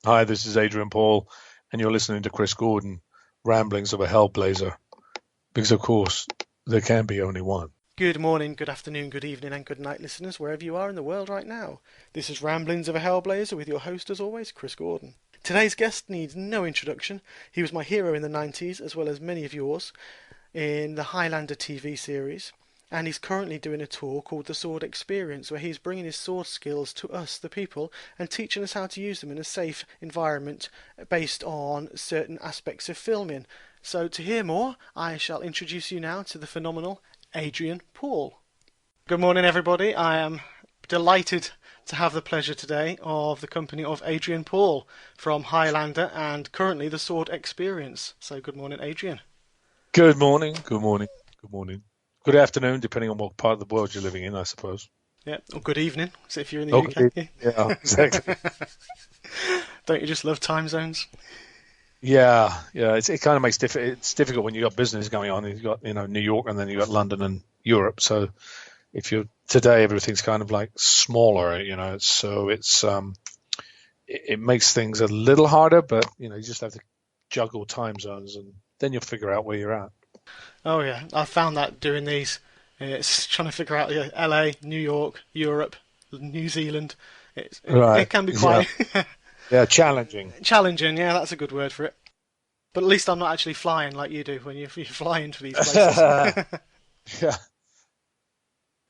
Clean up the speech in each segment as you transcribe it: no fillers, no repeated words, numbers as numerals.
Hi, this is Adrian Paul, and you're listening to Chris Gordon, Ramblings of a Hellblazer. Because, of course, there can be only one. Good morning, good afternoon, good evening, and good night, listeners, wherever you are in the world right now. This is Ramblings of a Hellblazer with your host, as always, Chris Gordon. Today's guest needs no introduction. He was my hero in the 90s, as well as many of yours, in the Highlander TV series. And he's currently doing a tour called The Sword Experience, where he's bringing his sword skills to us, the people, and teaching us how to use them in a safe environment based on certain aspects of filming. So, to hear more, I shall introduce you now to the phenomenal Adrian Paul. Good morning, everybody. I am delighted to have the pleasure today of the company of Adrian Paul from Highlander and currently The Sword Experience. So, good morning, Adrian. Good morning, good morning, good morning. Good afternoon, depending on what part of the world you're living in, I suppose. Yeah, or good evening, so if you're in the Okay, UK. yeah, exactly. Don't you just love time zones? Yeah. It kind of makes it's difficult when you've got business going on. You've got New York, and then you've got London and Europe. So if you're today, everything's kind of like smaller. It makes things a little harder, but you just have to juggle time zones, and then you'll figure out where you're at. Oh yeah, I found that doing these. It's trying to figure out LA, New York, Europe, New Zealand. It Right. can be Yeah. quite Yeah. Challenging. challenging. Yeah, that's a good word for it. But at least I'm not actually flying like you do when you fly into these places. Yeah.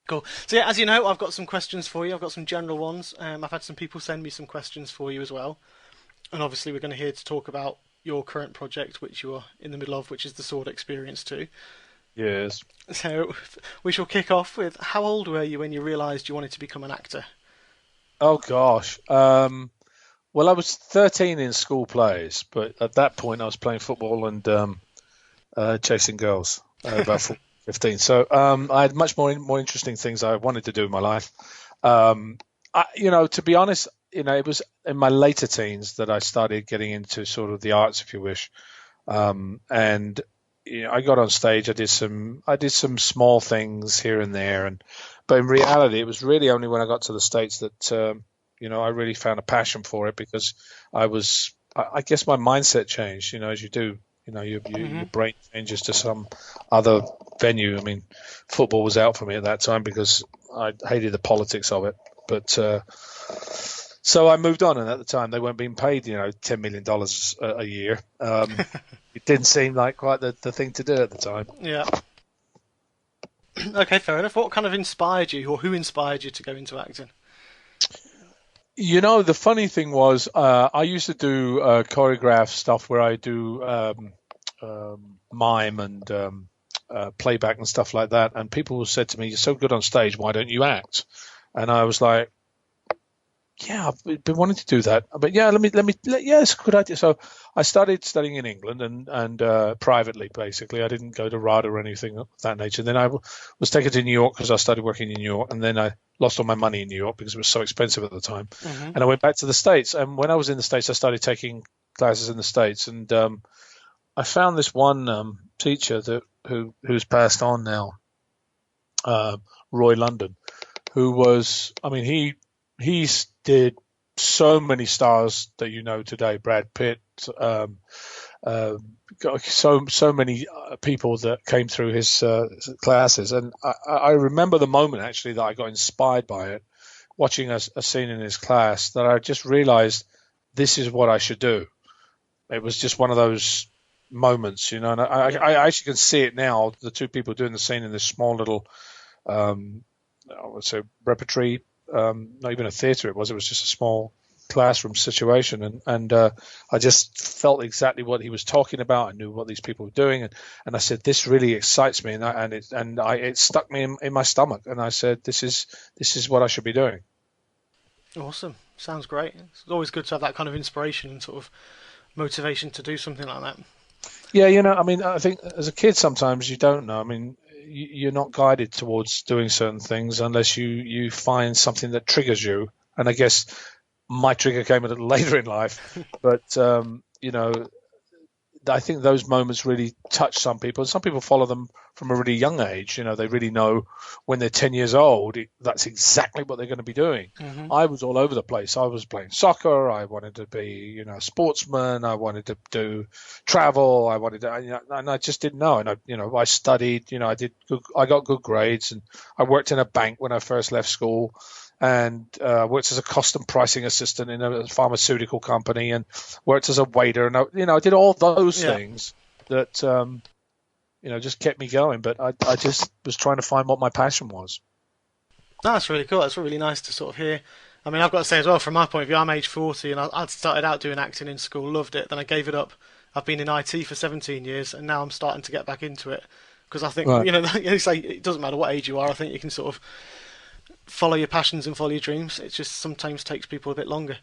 Cool. So yeah, as you know, I've got some questions for you. I've got some general ones. I've had some people send me some questions for you as well. And obviously, we're going to hear to talk about your current project, which you are in the middle of, which is the Sword Experience too. Yes. So we shall kick off with: how old were you when you realised you wanted to become an actor? Oh gosh. Well, I was 13 in school plays, but at that point I was playing football and chasing girls. About 15. So I had much more interesting things I wanted to do in my life. To be honest, it was in my later teens that I started getting into sort of the arts, if you wish. And I got on stage. I did some small things here and there, but in reality, it was really only when I got to the States that I really found a passion for it because I guess my mindset changed. As you do, your Hmm. brain changes to some other venue. I mean, football was out for me at that time because I hated the politics of it, but. So I moved on, and at the time they weren't being paid, $10 million a year. It didn't seem like quite the thing to do at the time. Yeah. Okay, fair enough. What kind of inspired you, or who inspired you to go into acting? The funny thing was, I used to do choreograph stuff where I do mime and playback and stuff like that. And people said to me, "You're so good on stage, why don't you act?" And I was like, yeah, I've been wanting to do that, but yeah, yeah, it's a good idea. So I started studying in England and privately, basically. I didn't go to RADA or anything of that nature. Then I was taken to New York because I started working in New York, and then I lost all my money in New York because it was so expensive at the time. Hmm. And I went back to the States. And when I was in the States, I started taking classes in the States, and I found this one teacher who's passed on now, uh, Roy London, who was, I mean, he's did so many stars that today. Brad Pitt, um, uh, got so many people that came through his classes, and I remember the moment actually that I got inspired by it, watching a scene in his class that I just realized this is what I should do. It was just one of those moments, and Yeah. I actually can see it now. The two people doing the scene in this small little um, I would say repertory, not even a theatre. It was just a small classroom situation, and I just felt exactly what he was talking about. I knew what these people were doing, and I said, this really excites me, it stuck me in my stomach, and I said, this is what I should be doing. Awesome. Sounds great. It's always good to have that kind of inspiration and sort of motivation to do something like that. Yeah, I mean, I think as a kid sometimes you don't know. I mean, you're not guided towards doing certain things unless you find something that triggers you. And I guess my trigger came a little later in life, but I think those moments really touch some people. Some people follow them from a really young age. They really know when they're 10 years old, that's exactly what they're going to be doing. I was all over the place. I was playing soccer. I wanted to be, a sportsman. I wanted to do travel. I wanted to, and I just didn't know. And I studied, I got good grades, and I worked in a bank when I first left school. And worked as a custom pricing assistant in a pharmaceutical company, and worked as a waiter, and I did all those things that just kept me going. But I just was trying to find what my passion was. That's really cool. That's really nice to sort of hear. I mean, I've got to say as well, from my point of view, I'm age 40, and I started out doing acting in school, loved it, then I gave it up. I've been in IT for 17 years, and now I'm starting to get back into it because I think you say it doesn't matter what age you are. I think you can sort of follow your passions and follow your dreams. It just sometimes takes people a bit longer.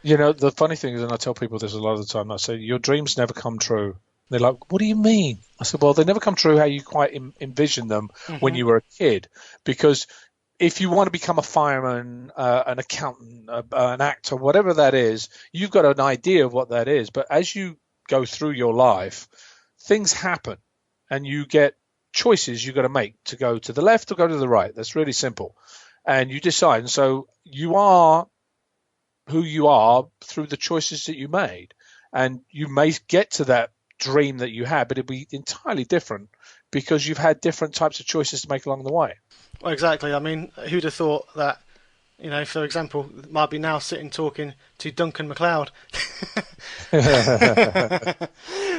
The funny thing is, and I tell people this a lot of the time, I say, your dreams never come true. They're like, what do you mean? I said, well, they never come true how you quite envision them when you were a kid. Because if you want to become a fireman, an accountant, an actor, whatever that is, you've got an idea of what that is. But as you go through your life, things happen, and you get choices you've got to make to go to the left or go to the right. That's really simple. And you decide. And so you are who you are through the choices that you made. And you may get to that dream that you had, but it'll be entirely different because you've had different types of choices to make along the way. Well, exactly. I mean, who'd have thought that, for example, might be now sitting talking to Duncan McLeod.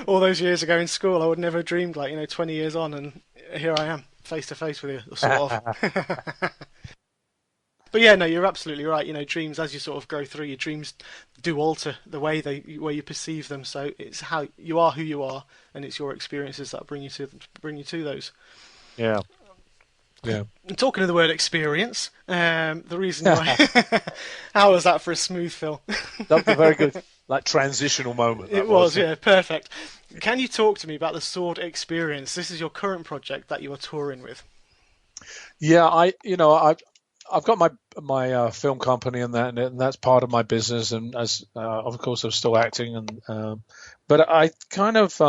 All those years ago in school, I would never have dreamed, 20 years on, and here I am, face to face with you, sort of. But yeah, no, you're absolutely right. Dreams, as you sort of go through, your dreams do alter the way you perceive them. So it's how you are who you are, and it's your experiences that bring you to those. Yeah. Yeah. And talking of the word experience, the reason why, how was that for a smooth fill? That was a very good, transitional moment. It was, yeah, perfect. Can you talk to me about the Sword Experience? This is your current project that you are touring with. Yeah, I've got my film company and that's part of my business, and as of course I'm still acting, and but I kind of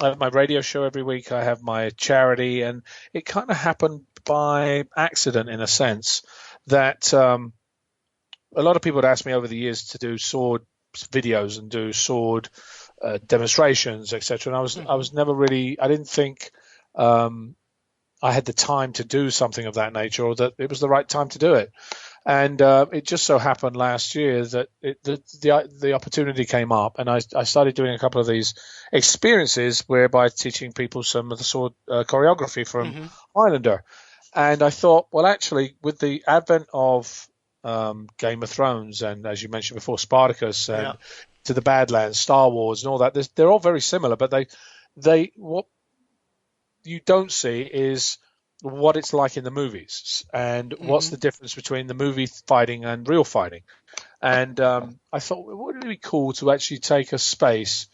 I have my radio show every week. I have my charity, and it kind of happened by accident in a sense that a lot of people had asked me over the years to do sword videos and do sword demonstrations, etc. And I was never really, I didn't think I had the time to do something of that nature, or that it was the right time to do it. And it just so happened last year that the opportunity came up, and I started doing a couple of these experiences whereby teaching people some of the sword choreography from Highlander. And I thought, well, actually, with the advent of Game of Thrones, and as you mentioned before, Spartacus, and to the Badlands, Star Wars, and all that, they're all very similar, but they what you don't see is what it's like in the movies, and what's the difference between the movie fighting and real fighting. And I thought, wouldn't it be cool to actually take a space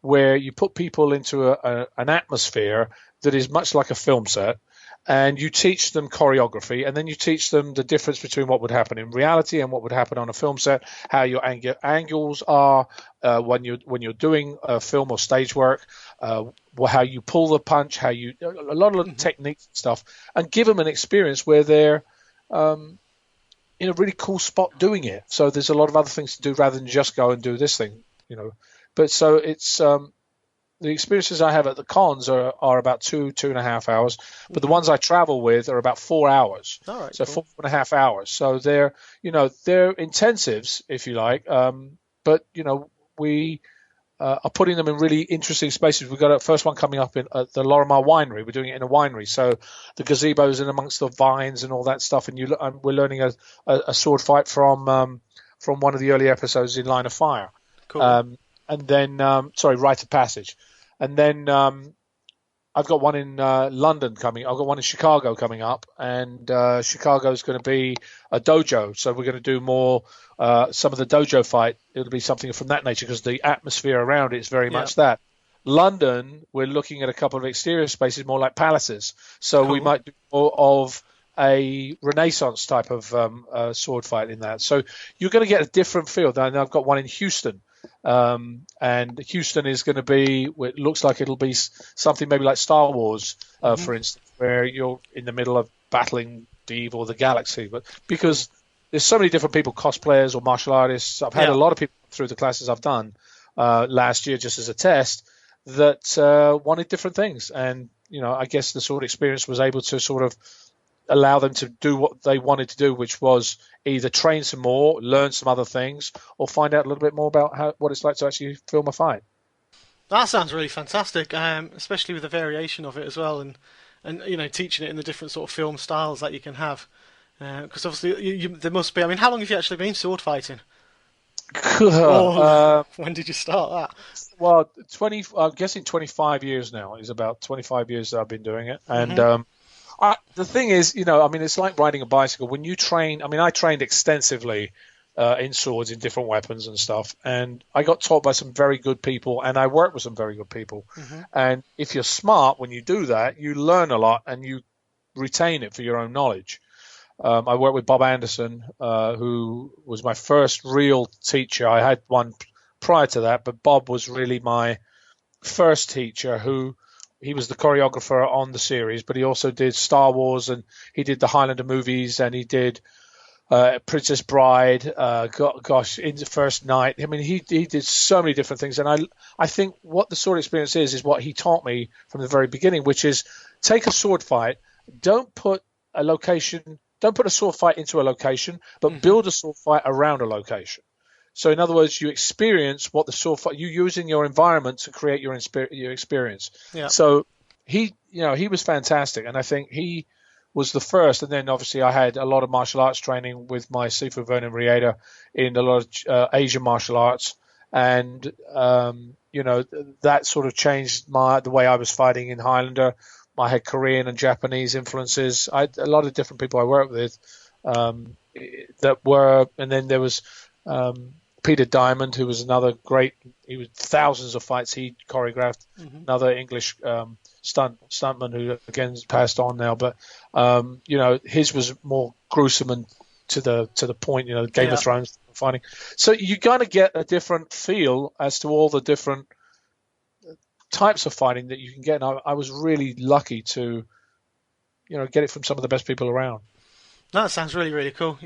where you put people into an atmosphere that is much like a film set, and you teach them choreography, and then you teach them the difference between what would happen in reality and what would happen on a film set, how your angles are when you're doing film or stage work, how you pull the punch, a lot of techniques and stuff, and give them an experience where they're in a really cool spot doing it. So there's a lot of other things to do rather than just go and do this thing, But so it's the experiences I have at the cons are about 2.5 hours, but the ones I travel with are about 4 hours. All right, so cool. 4.5 hours. So they're intensives, if you like. But we are putting them in really interesting spaces. We've got a first one coming up at the Lorimar Winery. We're doing it in a winery, so the gazebo's in amongst the vines and all that stuff. And we're learning a sword fight from one of the early episodes in Line of Fire. Cool. And then, Rite of Passage. And then I've got one in London coming. I've got one in Chicago coming up, and Chicago's going to be a dojo. So we're going to do more some of the dojo fight. It'll be something from that nature because the atmosphere around it is very much that. London, we're looking at a couple of exterior spaces more like palaces. So we might do more of a Renaissance type of sword fight in that. So you're going to get a different feel. And I've got one in Houston. And Houston is going to be, it looks like it'll be something maybe like Star Wars, for instance, where you're in the middle of battling the evil of the galaxy. But because there's so many different people, cosplayers or martial artists, I've had a lot of people through the classes I've done last year just as a test that wanted different things. And, I guess the sword experience was able to sort of allow them to do what they wanted to do, which was either train some more, learn some other things, or find out a little bit more about what it's like to actually film a fight. That sounds really fantastic, especially with the variation of it as well, and teaching it in the different sort of film styles that you can have. Because obviously there must be. I mean, how long have you actually been sword fighting? When did you start that? Well, I'm guessing 25 years now. It's about 25 years that I've been doing it. And the thing is, it's like riding a bicycle. When you train, I trained extensively in swords, in different weapons and stuff. And I got taught by some very good people, and I worked with some very good people. And if you're smart, when you do that, you learn a lot and you retain it for your own knowledge. I worked with Bob Anderson, who was my first real teacher. I had one prior to that, but Bob was really my first teacher. He was the choreographer on the series, but he also did Star Wars, and he did the Highlander movies, and he did Princess Bride. In the First Night. He did so many different things, and I think what the sword experience is what he taught me from the very beginning, which is take a sword fight. Don't put a sword fight into a location, but build a sword fight around a location. So in other words, you experience what the sword fight, you using your environment to create your experience. Yeah. So he was fantastic. And I think he was the first. And then obviously I had a lot of martial arts training with my Sifu Vernon Rieda in a lot of Asian martial arts. And, that sort of changed the way I was fighting in Highlander. I had Korean and Japanese influences. I had a lot of different people I worked with and then there was Peter Diamond, who was another great. He was thousands of fights he choreographed. Another English stuntman who again passed on now, but his was more gruesome and to the point. Game of Thrones fighting. So you're gonna get a different feel as to all the different types of fighting that you can get. And I was really lucky to, get it from some of the best people around. That sounds really, really cool.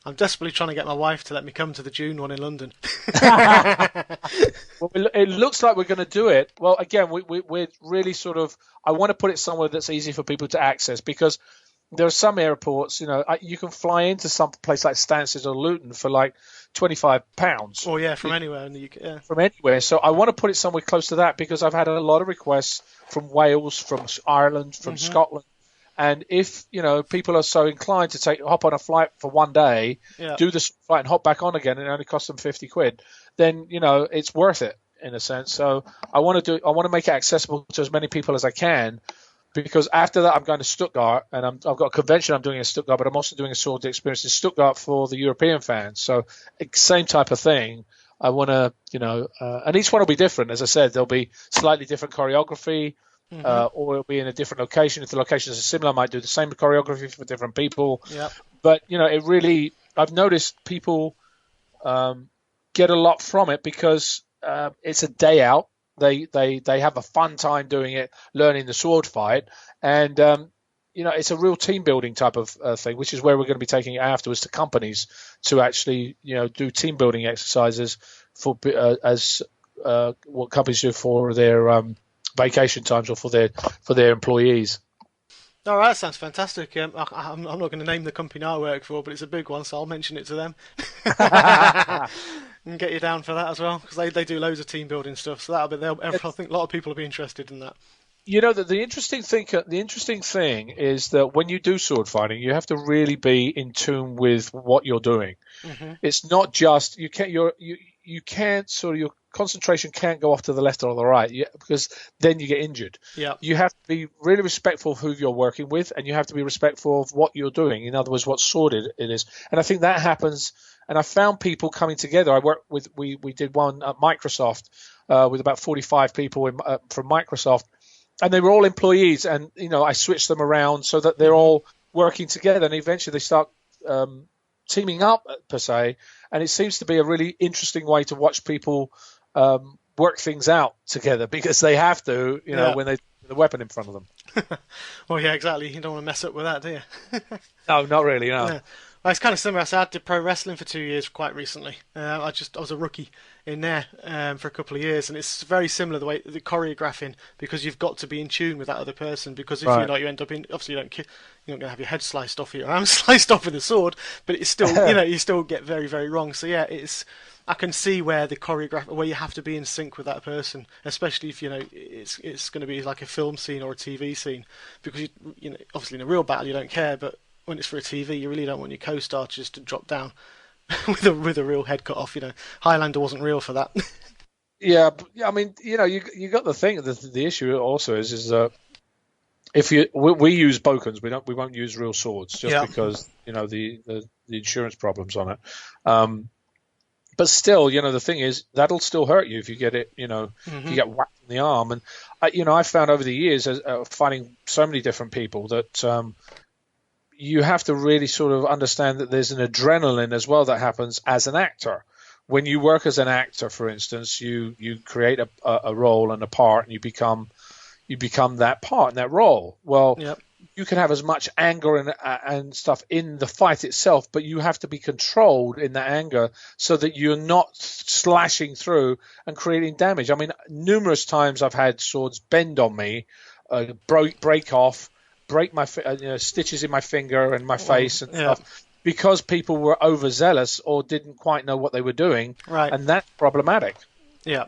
I'm desperately trying to get my wife to let me come to the June one in London. Well, it looks like we're going to do it. Well, again, we're really sort of. I want to put it somewhere that's easy for people to access, because there are some airports. You can fly into some place like Stansted or Luton for like £25. Oh yeah, from anywhere in the UK. Yeah. From anywhere. So I want to put it somewhere close to that, because I've had a lot of requests from Wales, from Ireland, from Scotland. And if, people are so inclined to hop on a flight for one day, do the flight and hop back on again, and it only costs them £50, then, it's worth it in a sense. So I want to make it accessible to as many people as I can, because after that I'm going to Stuttgart, and I've got a convention I'm doing in Stuttgart, but I'm also doing a sword experience in Stuttgart for the European fans. So same type of thing. I want to, and each one will be different. As I said, there'll be slightly different choreography. Or it'll be in a different location. If the locations are similar, I might do the same choreography for different people. Yep. But I've noticed people get a lot from it, because it's a day out. They have a fun time doing it, learning the sword fight, and it's a real team building type of thing, which is where we're going to be taking it afterwards to companies to actually do team building exercises for what companies do for their vacation times or for their employees. All right, that sounds fantastic. I'm not going to name the company I work for, but it's a big one, so I'll mention it to them and get you down for that as well, because they do loads of team building stuff. So I think a lot of people will be interested in that. The interesting thing is that when you do sword fighting, you have to really be in tune with what you're doing. It's not just you can't sort of your concentration can't go off to the left or the right, because then you get injured. Yeah. You have to be really respectful of who you're working with, and you have to be respectful of what you're doing. In other words, what sword it is. And I think that happens. And I found people coming together. We did one at Microsoft with about 45 people from Microsoft, and they were all employees. And I switched them around so that they're all working together, and eventually they start teaming up per se, and it seems to be a really interesting way to watch people work things out together, because they have to, when they put the weapon in front of them. Well, yeah, exactly. You don't want to mess up with that, do you? No, not really. No. Yeah. Well, it's kind of similar. So I did pro wrestling for 2 years quite recently. I was a rookie in there for a couple of years, and it's very similar the way the choreographing, because you've got to be in tune with that other person. Because if you're not, you end up in, obviously you're not going to have your head sliced off or your arm sliced off with a sword, but it's still you still get very, very wrong. So yeah, I can see where the where you have to be in sync with that person, especially if it's going to be like a film scene or a TV scene, because obviously in a real battle you don't care, but when it's for a TV, you really don't want your co-star just to drop down with a real head cut off. Highlander wasn't real for that. Yeah, I mean, you got the thing. The issue also is if we use bokens, we won't use real swords just because the insurance problems on it. But still, the thing is that'll still hurt you if you get it. If you get whacked in the arm. And I found over the years fighting so many different people that. You have to really sort of understand that there's an adrenaline as well that happens as an actor. When you work as an actor, for instance, you create a role and a part, and you become that part and that role. Well, you can have as much anger and stuff in the fight itself, but you have to be controlled in that anger so that you're not slashing through and creating damage. I mean, numerous times I've had swords bend on me, break off, break my stitches in my finger and my face and stuff, because people were overzealous or didn't quite know what they were doing, right? And that's problematic. Yeah.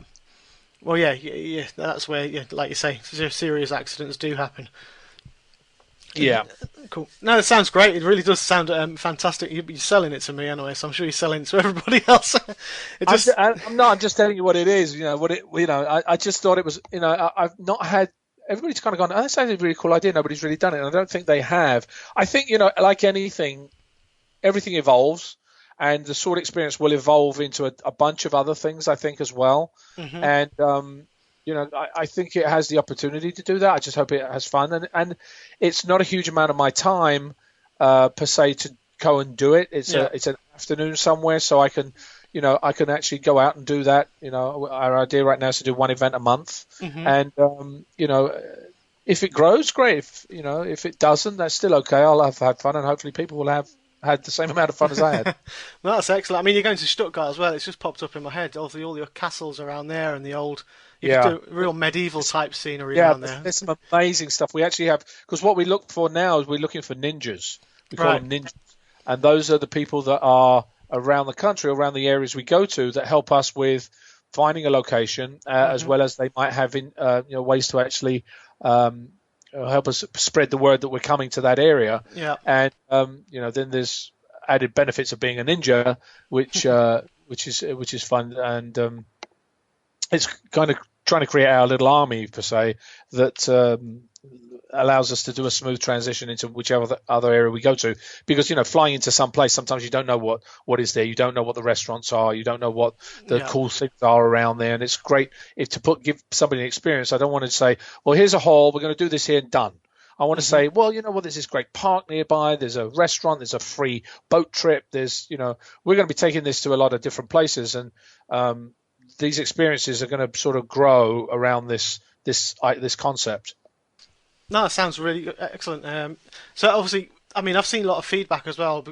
Well, yeah. That's where, like you say, serious accidents do happen. Yeah. Cool. No, it sounds great. It really does sound fantastic. You're selling it to me anyway, so I'm sure you're selling it to everybody else. I'm just telling you what it is. I just thought it was. I've not had. Everybody's kind of gone, that sounds a really cool idea. Nobody's really done it. And I don't think they have. I think, like anything, everything evolves, and the sword experience will evolve into a bunch of other things, I think, as well. Mm-hmm. And, I think it has the opportunity to do that. I just hope it has fun. And it's not a huge amount of my time, per se, to go and do it. It's an afternoon somewhere, so I can... I can actually go out and do that. Our idea right now is to do one event a month. Mm-hmm. And, if it grows, great. If it doesn't, that's still okay. I'll have had fun, and hopefully people will have had the same amount of fun as I had. Well, that's excellent. I mean, you're going to Stuttgart as well. It's just popped up in my head. Obviously, all your castles around there and the old... You could do real medieval type scenery around there. There's some amazing stuff. We actually have... Because what we look for now is we're looking for ninjas. We call them ninjas. And those are the people that are... around the country, around the areas we go to, that help us with finding a location, as well as they might have ways to actually help us spread the word that we're coming to that area. Yeah. And then there's added benefits of being a ninja, which is fun, and it's kind of trying to create our little army per se that allows us to do a smooth transition into whichever other area we go to, because flying into some place, sometimes you don't know what is there, you don't know what the restaurants are, you don't know what the cool things are around there, and it's great give somebody an experience. I don't want to say, well, here's a hall, we're going to do this here and done. I want to say, well, there's this great park nearby, there's a restaurant, there's a free boat trip, there's we're going to be taking this to a lot of different places, and these experiences are going to sort of grow around this concept. No, it sounds really excellent. So obviously, I mean, I've seen a lot of feedback as well.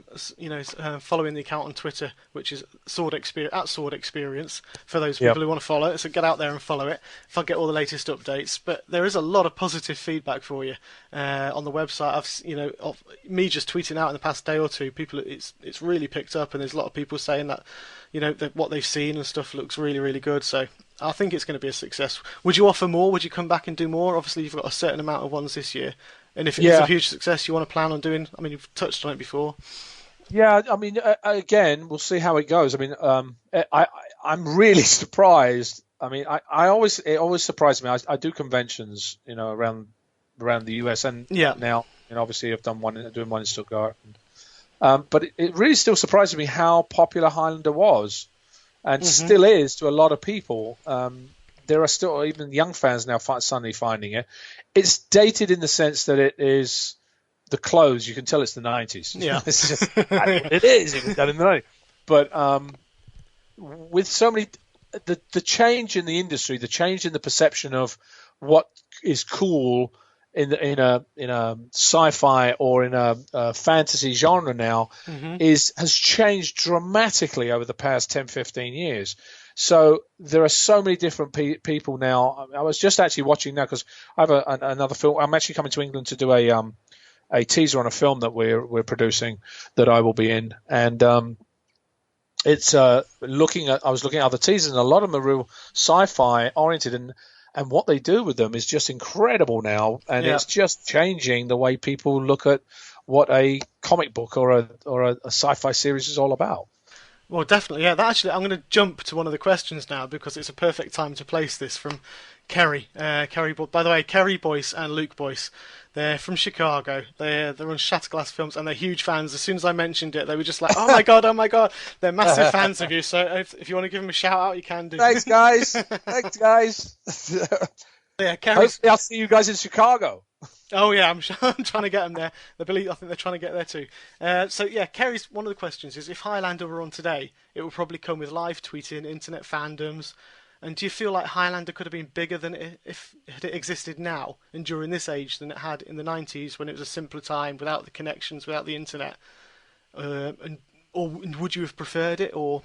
Following the account on Twitter, which is Sword Experience, for those people who want to follow it. So get out there and follow it if I get all the latest updates. But there is a lot of positive feedback for you on the website. Of me just tweeting out in the past day or two, it's really picked up, and there's a lot of people saying that that what they've seen and stuff looks really, really good. So I think it's going to be a success. Would you offer more? Would you come back and do more? Obviously, you've got a certain amount of ones this year. And if it's a huge success, you want to plan on doing... I mean, you've touched on it before. Yeah, I mean, again, we'll see how it goes. I mean, I'm really surprised. I mean, it always surprises me. I do conventions, around the US, and now, obviously, I've doing one in Stuttgart. But it really still surprises me how popular Highlander was, and still is to a lot of people. There are still even young fans now suddenly finding it. It's dated in the sense that it is the clothes. You can tell it's the 90s. Yeah, It's just, it is. It was done in the 90s. But with so many, the change in the industry, the change in the perception of what is cool in a sci-fi or in a fantasy genre now has changed dramatically over the past 10, 15 years. So there are so many different people now. I was just actually watching now because I have another film. I'm actually coming to England to do a teaser on a film that we're producing that I will be in, and it's I was looking at other teasers, and a lot of them are real sci-fi oriented, and what they do with them is just incredible now, and it's just changing the way people look at what a comic book or a sci-fi series is all about. Well, definitely, yeah. Actually, I'm going to jump to one of the questions now because it's a perfect time to place this from Kerry. Kerry, by the way, Kerry Boyce and Luke Boyce, they're from Chicago. They're on Shatterglass Films, and they're huge fans. As soon as I mentioned it, they were just like, "Oh my god, oh my god!" They're massive fans of you. So if you want to give them a shout out, you can do. Thanks, guys. Thanks, guys. Yeah, Kerry. I'll see you guys in Chicago. Oh yeah, I'm trying to get them there. I think they're trying to get there too. So yeah, Kerry's one of the questions is if Highlander were on today, it would probably come with live tweeting, internet fandoms. And do you feel like Highlander could have been bigger than if it existed now and during this age than it had in the 90s when it was a simpler time without the connections, without the internet? Or would you have preferred it, or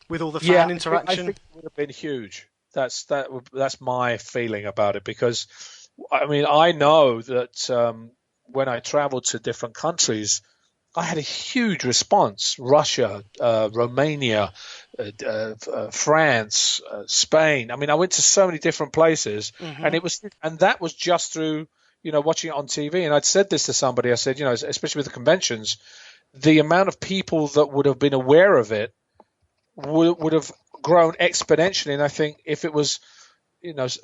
with all the fan interaction? I think it would have been huge. That's my feeling about it, because I mean, I know that when I traveled to different countries, I had a huge response. Russia, Romania, France, Spain. I mean, I went to so many different places, and that was just through watching it on TV. And I'd said this to somebody. I said, especially with the conventions, the amount of people that would have been aware of it would have grown exponentially. And I think if it was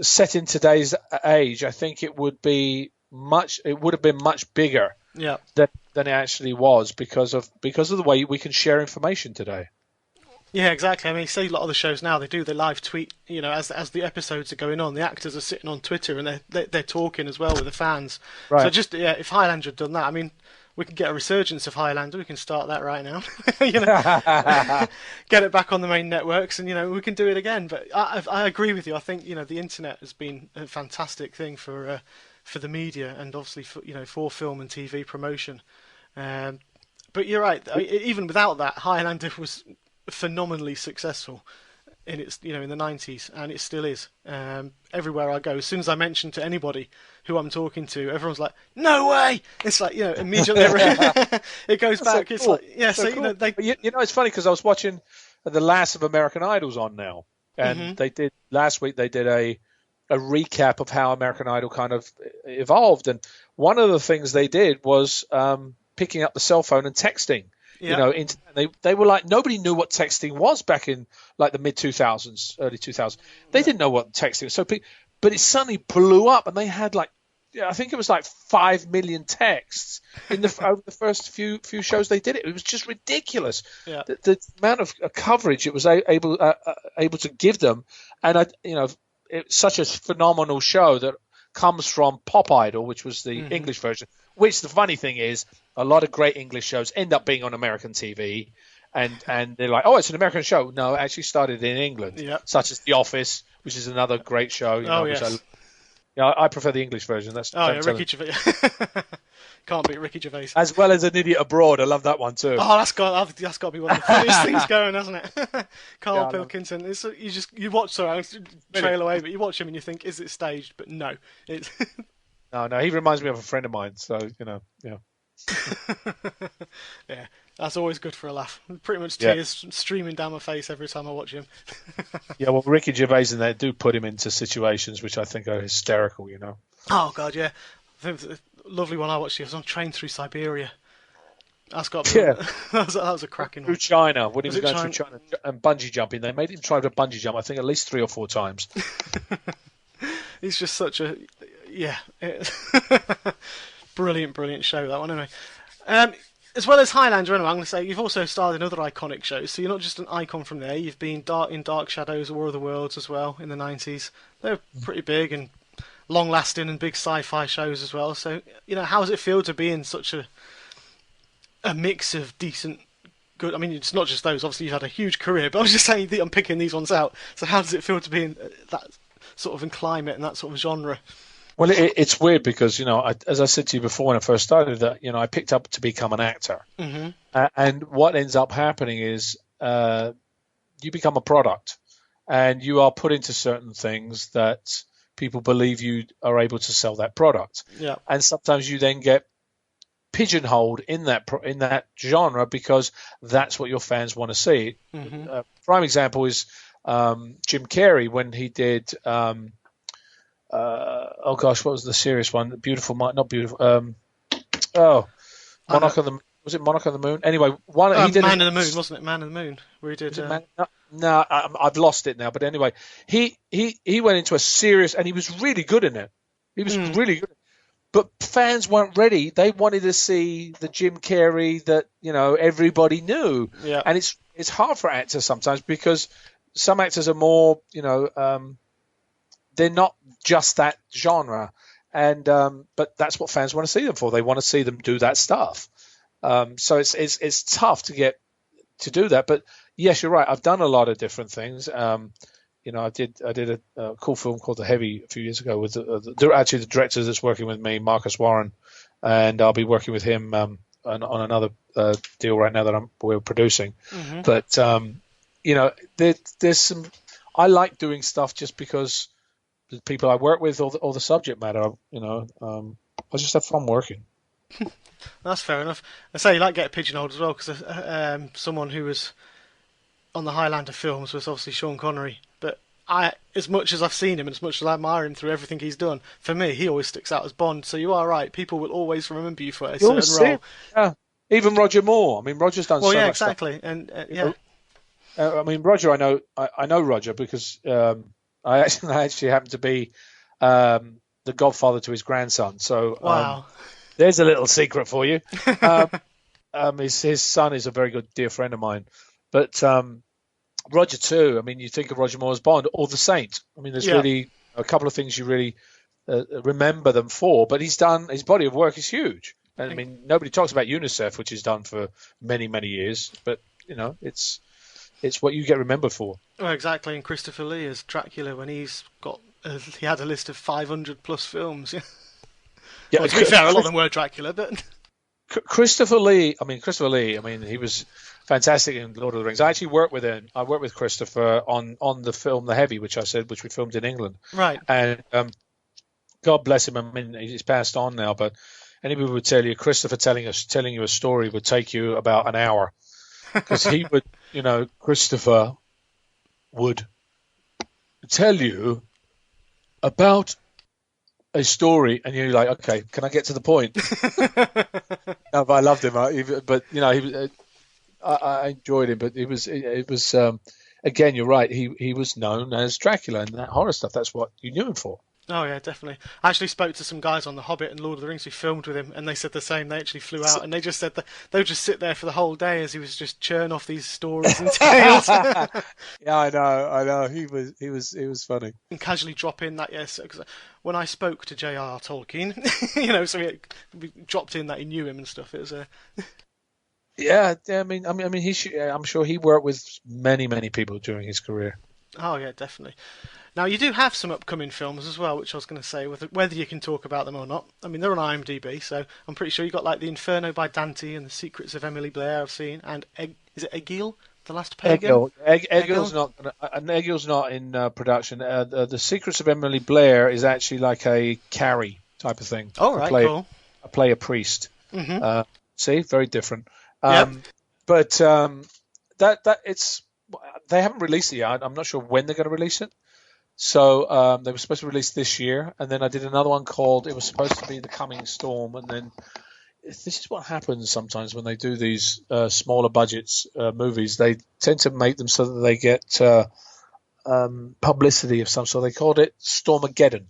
set in today's age, I think it would have been much bigger than it actually was because of the way we can share information today. Yeah, exactly. I mean, you see a lot of the shows now, they live tweet, as the episodes are going on, the actors are sitting on Twitter and they're talking as well with the fans. Right. So if Highlander had done that, I mean, we can get a resurgence of Highlander. We can start that right now. Get it back on the main networks, and we can do it again. But I agree with you. I think the internet has been a fantastic thing for the media and obviously for film and TV promotion. But you're right. Even without that, Highlander was phenomenally successful in its in the 90s, and it still is. Everywhere I go, as soon as I mention to anybody who I'm talking to, everyone's like, "No way!" It's like immediately it goes back. So it's cool. Like so cool. It's funny because I was watching the last of American Idol's on now, and they did last week. They did a recap of how American Idol kind of evolved, and one of the things they did was picking up the cell phone and texting. They were like, nobody knew what texting was back in like the mid 2000s, early 2000s. They didn't know what texting was. So, but it suddenly blew up, and they had I think it was like 5 million texts over the first few shows they did it. It was just ridiculous. Yeah. The amount of coverage it was able to give them, and it's such a phenomenal show that comes from Pop Idol, which was the English version. Which the funny thing is, a lot of great English shows end up being on American TV, and they're like, oh, it's an American show. No, it actually started in England, such as The Office, which is another great show. Yes. I prefer the English version. Ricky Gervais. Can't beat Ricky Gervais. As well as An Idiot Abroad. I love that one too. Oh, that's got to be one of the funniest things going, hasn't it? Carl Pilkington. You watch, sorry, I trail away, but you watch him and you think, is it staged? But no, it's. No, he reminds me of a friend of mine. So yeah. Yeah, that's always good for a laugh. Pretty much tears streaming down my face every time I watch him. Yeah, well, Ricky Gervais and they do put him into situations which I think are hysterical. Oh God, yeah. The lovely one I watched. He was on Train Through Siberia. That's got to be, that was a cracking one. Through China, when he was going through China and bungee jumping, they made him try to bungee jump. I think at least 3 or 4 times. He's just such a brilliant show, that one, anyway. As well as Highlander, anyway, I'm going to say you've also starred in other iconic shows, so you're not just an icon from there. You've been in Dark Shadows, War of the Worlds as well in the 90s. They're pretty big and long-lasting and big sci-fi shows as well. So how does it feel to be in such a mix of decent good? I mean, it's not just those. Obviously, you've had a huge career, but I was just saying that I'm picking these ones out. So how does it feel to be in that sort of in climate and that sort of genre? Well, it's weird because, as I said to you before when I first started, that, I picked up to become an actor. Mm-hmm. And what ends up happening is you become a product, and you are put into certain things that people believe you are able to sell that product. Yeah. And sometimes you then get pigeonholed in that genre because that's what your fans want to see. Mm-hmm. Prime example is Jim Carrey when he did oh gosh, what was the serious one? Beautiful Mind, not beautiful. Monarch of the, was it Monarch of the Moon? Anyway, he did Man in the Moon, wasn't it? Man in the Moon, where he did. No, I've lost it now. But anyway, he went into a serious, and he was really good in it. He was really good. But fans weren't ready. They wanted to see the Jim Carrey that everybody knew. Yeah. And it's hard for actors sometimes because some actors are more they're not just that genre, and but that's what fans want to see them for. They want to see them do that stuff. So it's tough to do that. But yes, you're right. I've done a lot of different things. I did a cool film called The Heavy a few years ago with the director that's working with me, Marcus Warren, and I'll be working with him on another deal right now that we're producing. Mm-hmm. But there's some. I like doing stuff just because the people I work with or the subject matter. I just have fun working. That's fair enough. I say you like get pigeonholed as well because someone who was on the Highlander films was obviously Sean Connery. But as much as I've seen him and as much as I admire him through everything he's done, for me he always sticks out as Bond. So you are right. People will always remember you for a certain role. Yeah. Even Roger Moore. I mean, Roger's done so much exactly. stuff. And yeah. I mean, Roger. I know Roger because I actually happen to be the godfather to his grandson. So wow. There's a little secret for you. His son is a very good dear friend of mine. But Roger too. I mean, you think of Roger Moore as Bond or the Saint. I mean, there's really a couple of things you really remember them for. But his body of work is huge. And I mean, nobody talks about UNICEF, which he's done for many, many years. But it's what you get remembered for. Well, exactly. And Christopher Lee as Dracula when he had a list of 500 plus films. Yeah, well, to be fair, a lot of them were Dracula, but Christopher Lee. I mean, he was fantastic in Lord of the Rings. I actually worked with him. I worked with Christopher on the film The Heavy, which we filmed in England. Right. And God bless him. I mean, he's passed on now, but anybody would tell you Christopher telling you a story would take you about an hour because he would, Christopher would tell you about a story, and you're like, okay, can I get to the point? No, but I loved him. I enjoyed him, but it was again, you're right. He was known as Dracula and that horror stuff. That's what you knew him for. Oh yeah, definitely. I actually spoke to some guys on The Hobbit and Lord of the Rings who filmed with him, and they said the same. They actually flew out, and they just said that they would just sit there for the whole day as he was just churn off these stories and tales. Yeah, I know. He was funny. And casually drop in that cause when I spoke to J.R.R. Tolkien, so he dropped in that he knew him and stuff. It was Yeah, I mean, I'm sure he worked with many, many people during his career. Oh yeah, definitely. Now, you do have some upcoming films as well, which I was going to say, whether you can talk about them or not. I mean, they're on IMDb, so I'm pretty sure you got like The Inferno by Dante and The Secrets of Emily Blair I've seen, and is it Egil, The Last Pagan? Egil's not in production. The Secrets of Emily Blair is actually like a Carrie type of thing. Oh, right, cool. I play a priest. Mm-hmm. See, very different. Yep. But that it's they haven't released it yet. I'm not sure when they're going to release it. So they were supposed to release this year, and then I did another one called. It was supposed to be The Coming Storm, and then this is what happens sometimes when they do these smaller budgets movies. They tend to make them so that they get publicity of some sort. They called it Stormageddon,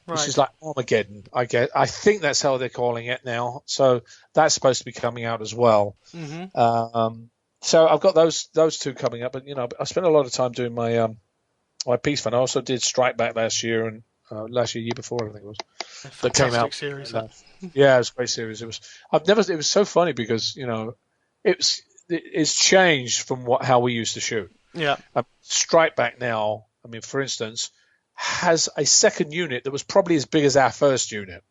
which is like Armageddon. I think that's how they're calling it now. So that's supposed to be coming out as well. Mm-hmm. So I've got those two coming up, but I spent a lot of time doing my peace fund. I also did Strike Back last year and year before, I think it was. That came out. Series. Yeah, it was a great series. It was so funny because it was it's changed from how we used to shoot. Yeah. Strike Back now, I mean, for instance, has a second unit that was probably as big as our first unit.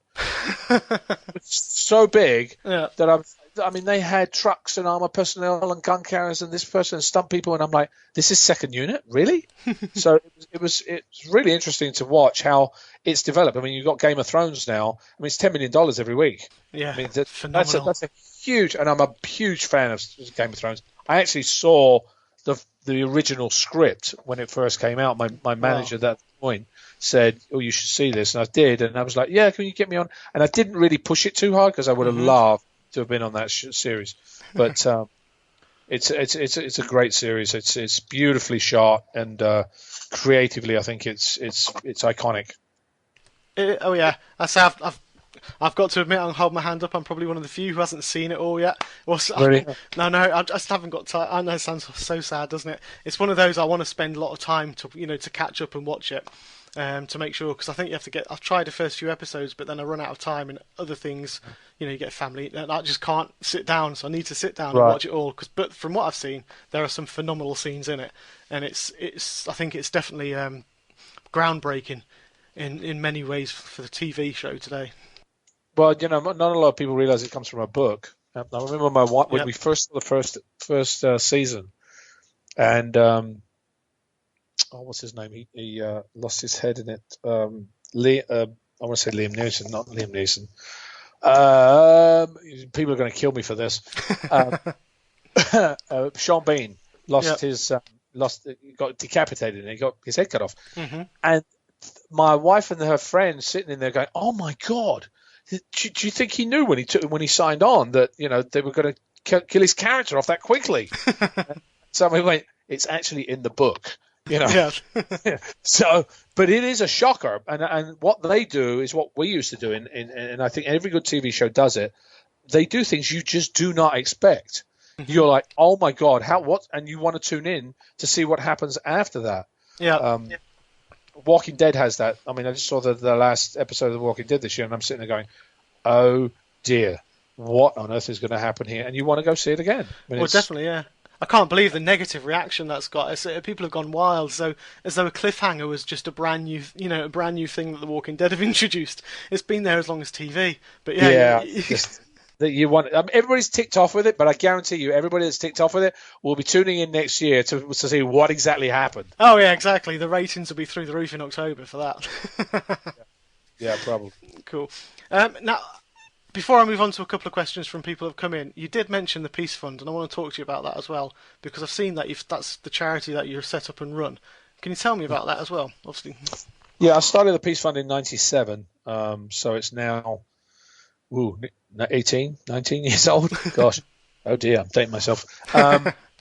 It's so big that I mean, they had trucks and armor personnel and gun carriers and this person and stunt people, and I'm like, this is second unit, really? So it's really interesting to watch how it's developed. I mean, you've got Game of Thrones now. I mean, it's $10 million every week. Yeah, I mean, phenomenal. That's a huge, and I'm a huge fan of Game of Thrones. I actually saw the original script when it first came out. My manager at that point said, "Oh, you should see this," and I did, and I was like, "Yeah, can you get me on?" And I didn't really push it too hard because I would have loved to have been on that series, but it's a great series. It's beautifully shot and creatively, I think it's iconic. Oh yeah, I've got to admit, I'll hold my hand up. I'm probably one of the few who hasn't seen it all yet. Really? No, I just haven't got time. I know it sounds so sad, doesn't it? It's one of those I want to spend a lot of time to catch up and watch it, to make sure, because I think you have to get. I've tried the first few episodes, but then I run out of time and other things. You get family, and I just can't sit down. So I need to sit down and watch it all. But from what I've seen, there are some phenomenal scenes in it, and it's. I think it's definitely groundbreaking in many ways for the TV show today. Well, not a lot of people realize it comes from a book. I remember when we first saw the first season, and what's his name? He lost his head in it. I want to say Liam Neeson, not Liam Neeson. People are going to kill me for this. Sean Bean lost he got decapitated and he got his head cut off. Mm-hmm. And my wife and her friend sitting in there going, "Oh my God. Do you think he knew when he signed on that they were going to kill his character off that quickly?" So we went, "It's actually in the book, Yeah. So, but it is a shocker, and what they do is what we used to do, and I think every good TV show does it. They do things you just do not expect. Mm-hmm. You're like, "Oh my God, what?" And you want to tune in to see what happens after that. Yeah. Walking Dead has that. I mean, I just saw the last episode of The Walking Dead this year, and I'm sitting there going, "Oh dear, what on earth is going to happen here?" And you want to go see it again. Definitely, yeah. I can't believe the negative reaction that's got. People have gone wild, as though a cliffhanger was just a brand new thing that The Walking Dead have introduced. It's been there as long as TV, but yeah. That you want. Everybody's ticked off with it, but I guarantee you, everybody that's ticked off with it will be tuning in next year to see what exactly happened. Oh yeah, exactly. The ratings will be through the roof in October for that. Yeah, probably. Cool. Now, before I move on to a couple of questions from people who have come in, you did mention the Peace Fund, and I want to talk to you about that as well, because I've seen that that's the charity that you've set up and run. Can you tell me about that as well? Obviously. Yeah, I started the Peace Fund in '97, so it's now 19 years old. Gosh, oh dear, I'm dating myself.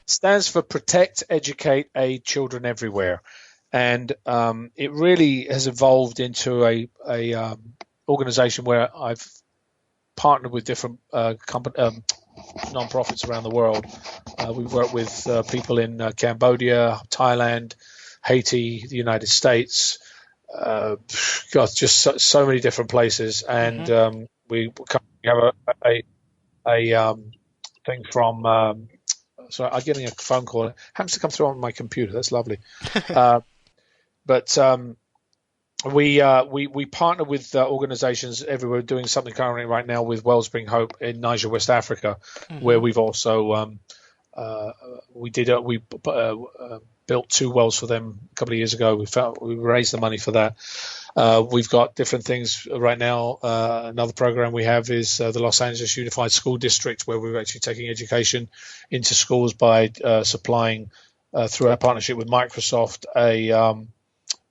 Stands for Protect, Educate, Aid Children Everywhere, and it really has evolved into a organization where I've partnered with different non-profits around the world. We work with people in Cambodia, Thailand, Haiti, the United States. Just so many different places, and we have a thing from. Sorry, I'm getting a phone call. It happens to come through on my computer. That's lovely. But we partner with organisations everywhere, doing something currently right now with Wellspring Hope in Niger, West Africa, where we've also we built 2 wells for them a couple of years ago. We raised the money for that. We've got different things right now. Another program we have is the Los Angeles Unified School District, where we're actually taking education into schools by supplying, through our partnership with Microsoft,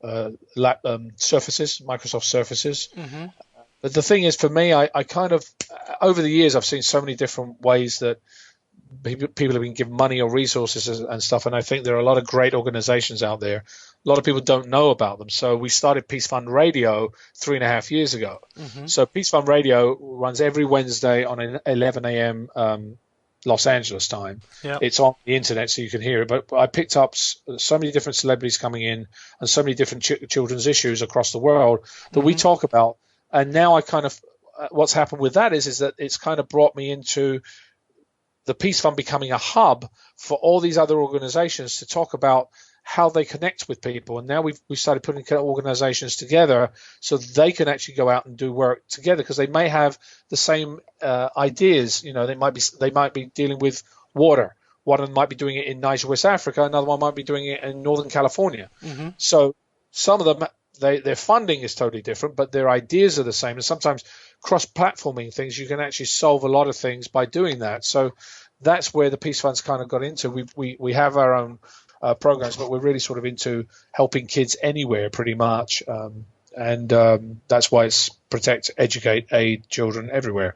Microsoft Surfaces. But the thing is, for me, I kind of, over the years, I've seen so many different ways that people have been given money or resources and stuff, and I think there are a lot of great organizations out there. A lot of people don't know about them. So we started Peace Fund Radio 3.5 years ago. So Peace Fund Radio runs every Wednesday on 11 a.m. Los Angeles time. It's on the internet, so you can hear it. But I picked up so many different celebrities coming in and so many different children's issues across the world that we talk about. And now I kind of, what's happened with that is that it's kind of brought me into the Peace Fund becoming a hub for all these other organizations to talk about how they connect with people. And now we've started putting organizations together so they can actually go out and do work together, because they may have the same ideas. They might be dealing with water. One might be doing it in Niger, West Africa. Another one might be doing it in Northern California. Mm-hmm. So some of them, their funding is totally different, but their ideas are the same. And sometimes cross-platforming things, you can actually solve a lot of things by doing that. So that's where the Peace Fund's kind of got into. We have our own programs, but we're really sort of into helping kids anywhere, pretty much. And that's why it's protect, educate, aid children everywhere.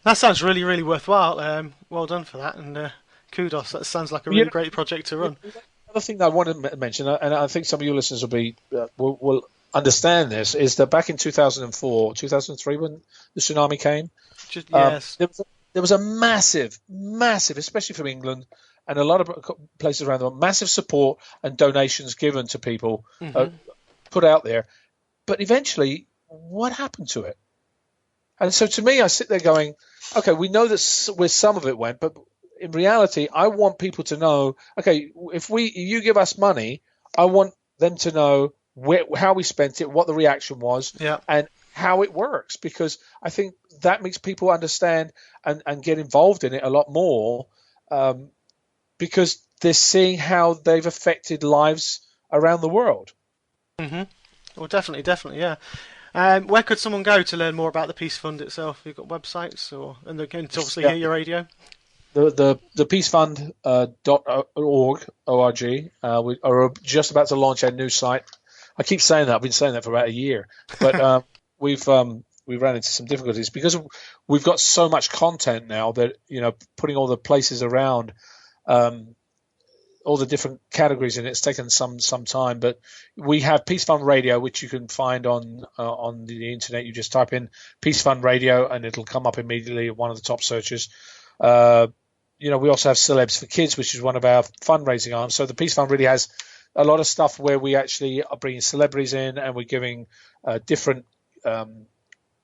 That sounds really, really worthwhile. Well done for that, and kudos. That sounds like a really great project to run. Another thing that I want to mention, and I think some of your listeners will understand this, is that back in 2004, 2003, when the tsunami came, yes, there was a massive, especially from England and a lot of places around the world, massive support and donations given to people, put out there. But eventually, what happened to it? And so to me, I sit there going, okay, we know that where some of it went, but in reality, I want people to know, okay, if you give us money, I want them to know how we spent it, what the reaction was, and how it works, because I think that makes people understand and get involved in it a lot more, because they're seeing how they've affected lives around the world. Mm-hmm. Well, definitely, yeah. Where could someone go to learn more about the Peace Fund itself? You've got websites, and they can obviously hear your radio. The peacefund.org, O-R-G. We are just about to launch our new site. I keep saying that. I've been saying that for about a year, but we've ran into some difficulties because we've got so much content now that putting all the places around. All the different categories in it's taken some time, but we have Peace Fund Radio, which you can find on the internet. You just type in Peace Fund Radio and it'll come up immediately at one of the top searches. We also have Celebs for Kids, which is one of our fundraising arms. So the Peace Fund really has a lot of stuff where we actually are bringing celebrities in and we're giving different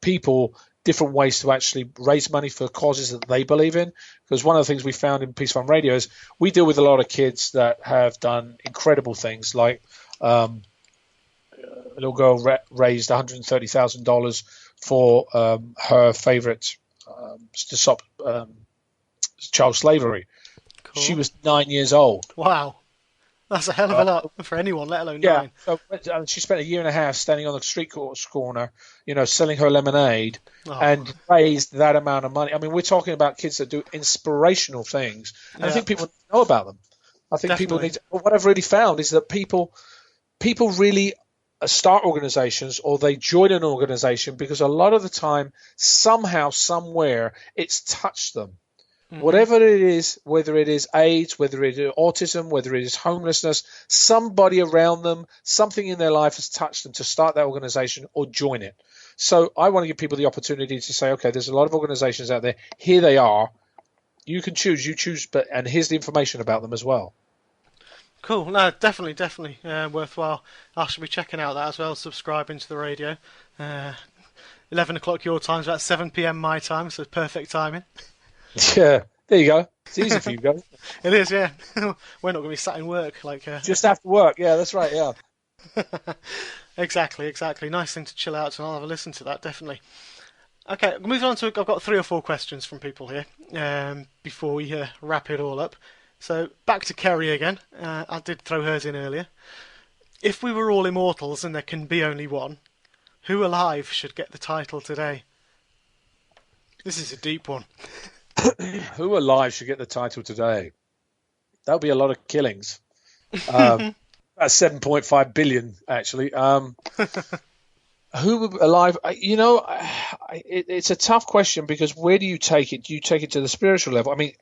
people different ways to actually raise money for causes that they believe in. Because one of the things we found in Peace Fund Radio is we deal with a lot of kids that have done incredible things, like a little girl raised $130,000 for her favorite to stop child slavery. Cool. She was 9 years old. Wow. That's a hell of a lot for anyone, let alone 9. So she spent a year and a half standing on the street corner, selling her lemonade, and raised that amount of money. I mean, we're talking about kids that do inspirational things, and I think people know about them. I think people need to. What I've really found is that people really start organizations or they join an organization because a lot of the time, somehow, somewhere, it's touched them. Mm-hmm. Whatever it is, whether it is AIDS, whether it is autism, whether it is homelessness, somebody around them, something in their life has touched them to start that organization or join it. So I want to give people the opportunity to say, okay, there's a lot of organizations out there. Here they are. You can choose. You choose, and here's the information about them as well. Cool. No, definitely worthwhile. I should be checking out that as well, subscribing to the radio. 11 o'clock your time, so that's 7 p.m. my time, so perfect timing. Yeah, there you go. It's easy for you guys. It is, yeah. We're not going to be sat in work just after work. Yeah, that's right. Yeah. Exactly. Nice thing to chill out, so I'll have a listen to that, definitely. Okay, moving on to, I've got 3 or 4 questions from people here before we wrap it all up. So back to Kerry again. I did throw hers in earlier. If we were all immortals and there can be only one, who alive should get the title today? This is a deep one. Who alive should get the title today? That would be a lot of killings. About 7.5 billion, actually. Who alive? It's a tough question because where do you take it? Do you take it to the spiritual level? I mean,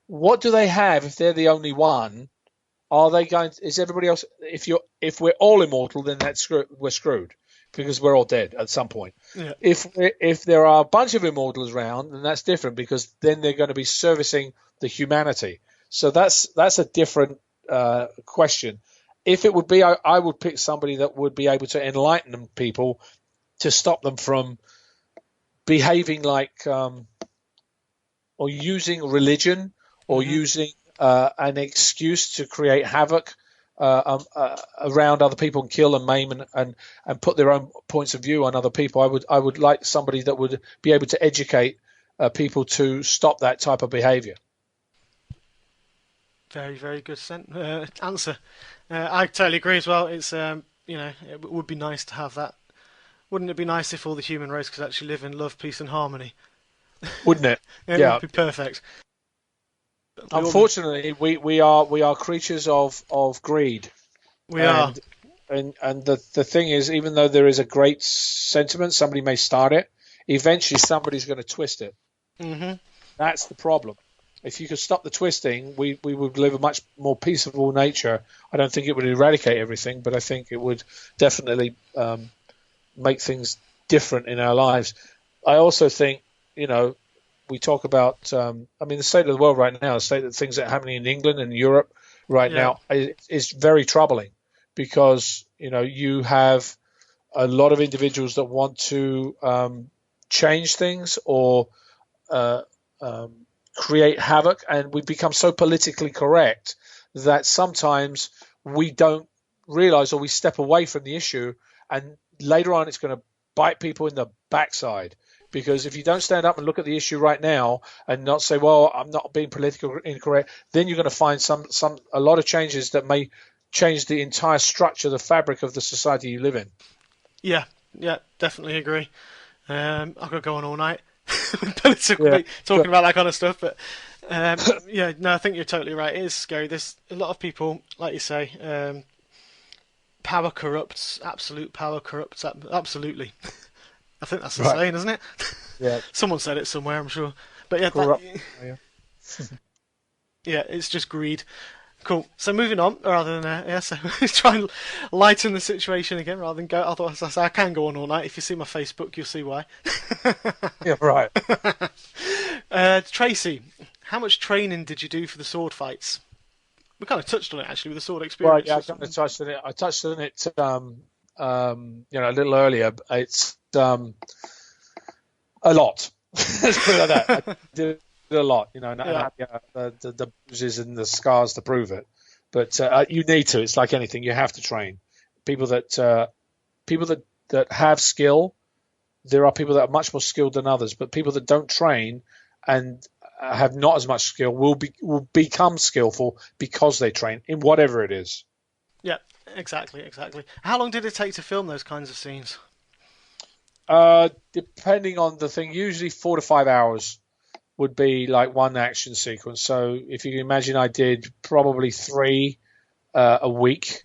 what do they have if they're the only one? Are they going? Is everybody else? If we're all immortal, then we're screwed. Because we're all dead at some point. Yeah. If there are a bunch of immortals around, then that's different because then they're going to be servicing the humanity. So that's a different question. If it would be, I would pick somebody that would be able to enlighten people to stop them from behaving like, or or using religion or using an excuse to create havoc around other people and kill and maim and put their own points of view on other people. I would like somebody that would be able to educate people to stop that type of behavior. Very, very good answer. I totally agree as well. It's it would be nice to have that. Wouldn't it be nice if all the human race could actually live in love, peace, and harmony? Wouldn't it? It would be perfect. Unfortunately, we are creatures of greed. We are. And the thing is, even though there is a great sentiment, somebody may start it. Eventually, somebody's going to twist it. Mm-hmm. That's the problem. If you could stop the twisting, we would live a much more peaceful nature. I don't think it would eradicate everything, but I think it would definitely make things different in our lives. I also think, we talk about, the state of the world right now, the state of things that are happening in England and Europe right now is very troubling because, you have a lot of individuals that want to change things or create havoc, and we've become so politically correct that sometimes we don't realize or we step away from the issue, and later on it's going to bite people in the backside. Because if you don't stand up and look at the issue right now and not say, well, I'm not being politically incorrect, then you're going to find a lot of changes that may change the entire structure, the fabric of the society you live in. Yeah, definitely agree. I could go on all night politically talking about that kind of stuff, but I think you're totally right. It is scary. There's a lot of people, like you say, power corrupts. Absolute power corrupts. Absolutely. I think that's the saying, isn't it? Yeah. Someone said it somewhere, I'm sure. But it's just greed. Cool. So moving on, rather than so try and lighten the situation again, rather than go. Otherwise, I can go on all night. If you see my Facebook, you'll see why. Yeah, right. Tracy, how much training did you do for the sword fights? We kind of touched on it actually with the sword experience. Right. Yeah, I kind of touched on it. I touched on it, a little earlier. It's a lot. Let's put it like that. I did a lot, and I have the bruises and the scars to prove it. But you need to. It's like anything. You have to train. People that have skill. There are people that are much more skilled than others. But people that don't train and have not as much skill will become skillful because they train in whatever it is. Yeah, exactly. How long did it take to film those kinds of scenes? Depending on the thing, usually 4 to 5 hours would be like one action sequence. So if you can imagine, I did probably 3 a week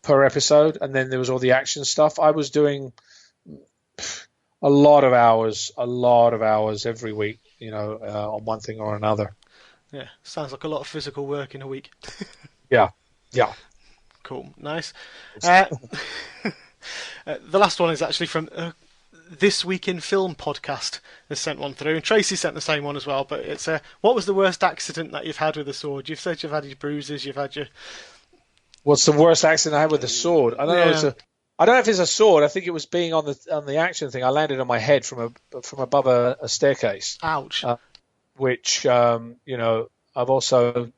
per episode, and then there was all the action stuff. I was doing a lot of hours every week, on one thing or another. Yeah, sounds like a lot of physical work in a week. Yeah. Cool, nice. The last one is actually from This Week in Film podcast. Has sent one through, and Tracy sent the same one as well. But it's what was the worst accident that you've had with a sword? You've said you've had your bruises, you've had your. What's the worst accident I had with a sword? I don't know. I don't know if it's a sword. I think it was being on the action thing. I landed on my head from above a staircase. Ouch. Which I've also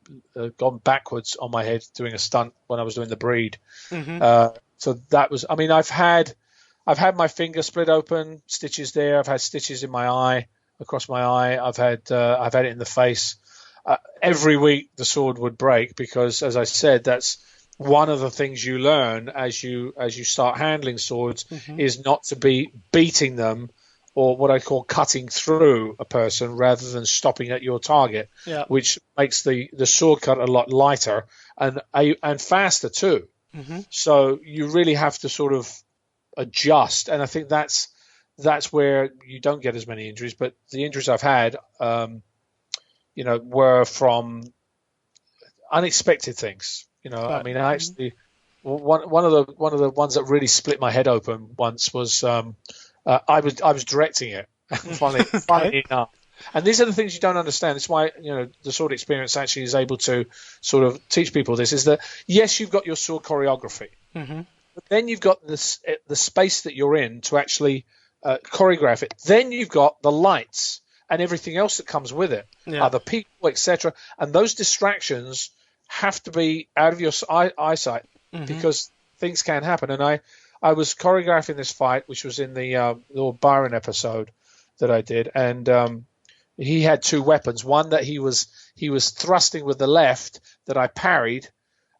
gone backwards on my head doing a stunt when I was doing the breed. Mm-hmm. So that was. I mean, I've had my finger split open, stitches there. I've had stitches in my eye, across my eye. I've had it in the face. Every week the sword would break because, as I said, that's one of the things you learn as you start handling swords is not to be beating them or what I call cutting through a person rather than stopping at your target, which makes the sword cut a lot lighter and faster too. Mm-hmm. So you really have to sort of adjust, and I think that's where you don't get as many injuries. But the injuries I've had, were from unexpected things. I mean, I actually one of the ones that really split my head open once was I was directing it. Funny enough. And these are the things you don't understand. It's why the sword experience actually is able to sort of teach people this. Is that yes, you've got your sword choreography, but then you've got the space that you're in to actually choreograph it. Then you've got the lights, and everything else that comes with it, Yeah. other people, etc. And those distractions have to be out of your eyesight because things can happen. And I was choreographing this fight, which was in the Lord Byron episode that I did, and he had two weapons. One that he was thrusting with the left that I parried,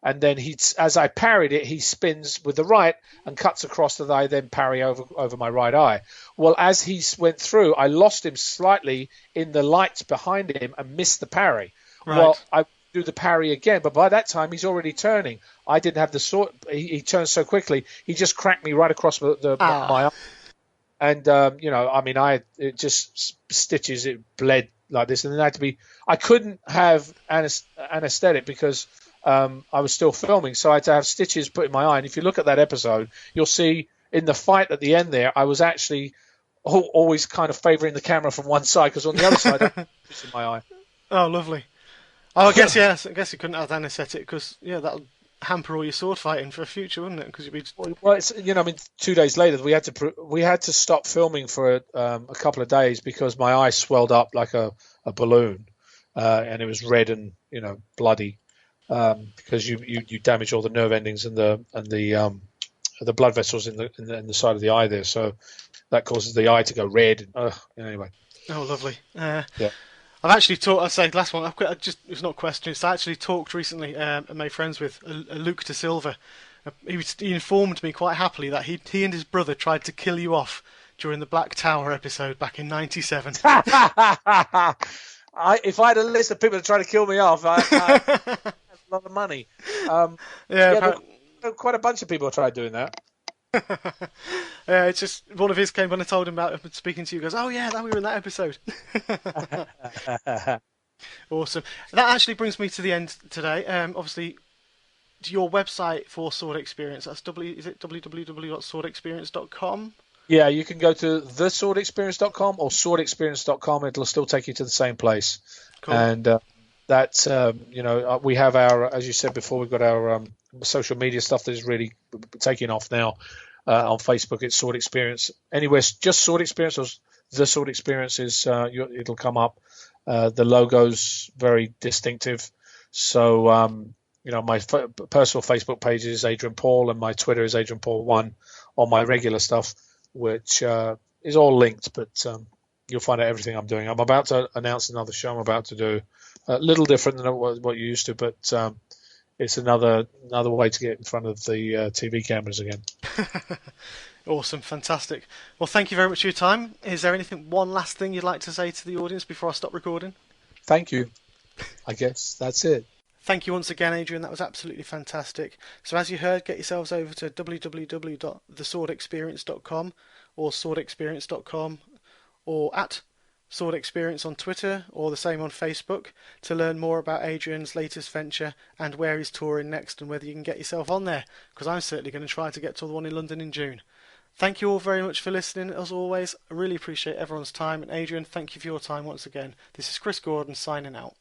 and then as I parried it, he spins with the right and cuts across that I then parry over my right eye. Well, as he went through, I lost him slightly in the lights behind him and missed the parry. Right. Well, I do the parry again, but by that time he's already turning. I didn't have the sword. He turned so quickly, he just cracked me right across my eye. And it just stitches. It bled like this, and then I couldn't have anesthetic because I was still filming, so I had to have stitches put in my eye. And if you look at that episode, you'll see in the fight at the end there, I was actually always kind of favouring the camera from one side because on the other side, I had stitches in my eye. Oh, lovely. Oh, I guess yes. I guess you couldn't have anaesthetic because that'll hamper all your sword fighting for the future, wouldn't it? Because you'd be well, it's 2 days later we had to stop filming for a couple of days because my eye swelled up like a balloon, and it was red and bloody because you damage all the nerve endings and the blood vessels in the side of the eye there, so that causes the eye to go red. Anyway. Oh, lovely. Yeah. I've actually talked. I'd say last one. It's not a question. It's I actually talked recently. I made friends with Luke De Silva. He informed me quite happily that he and his brother tried to kill you off during the Black Tower episode back in '97. If I had a list of people that try to kill me off, I have a lot of money. Quite a bunch of people tried doing that. It's just one of his came when I told him about speaking to you. Goes, oh yeah, that we were in that episode. Awesome. That actually brings me to the end today. Obviously, to your website for Sword Experience. That's www.swordexperience.com. Yeah, you can go to theswordexperience.com or swordexperience.com. It'll still take you to the same place. Cool. And that's we have our, as you said before, we've got our social media stuff that is really taking off now. On Facebook, it's Sword Experience. Anywhere, just Sword Experience or the Sword Experience is it'll come up. The logo's very distinctive. So my personal Facebook page is Adrian Paul, and my Twitter is Adrian Paul 1 on my regular stuff, which is all linked. But you'll find out everything I'm doing. I'm about to announce another show I'm about to do, a little different than what you used to, but it's another way to get in front of the TV cameras again. Awesome, fantastic. Well, thank you very much for your time. Is there one last thing you'd like to say to the audience before I stop recording? Thank you. I guess that's it. Thank you once again, Adrian. That was absolutely fantastic. So as you heard, get yourselves over to www.theswordexperience.com or swordexperience.com or at Sword Experience on Twitter or the same on Facebook to learn more about Adrian's latest venture and where he's touring next and whether you can get yourself on there, because I'm certainly going to try to get to the one in London in June. Thank you all very much for listening. As always, I really appreciate everyone's time, and Adrian, thank you for your time once again. This is Chris Gordon signing out.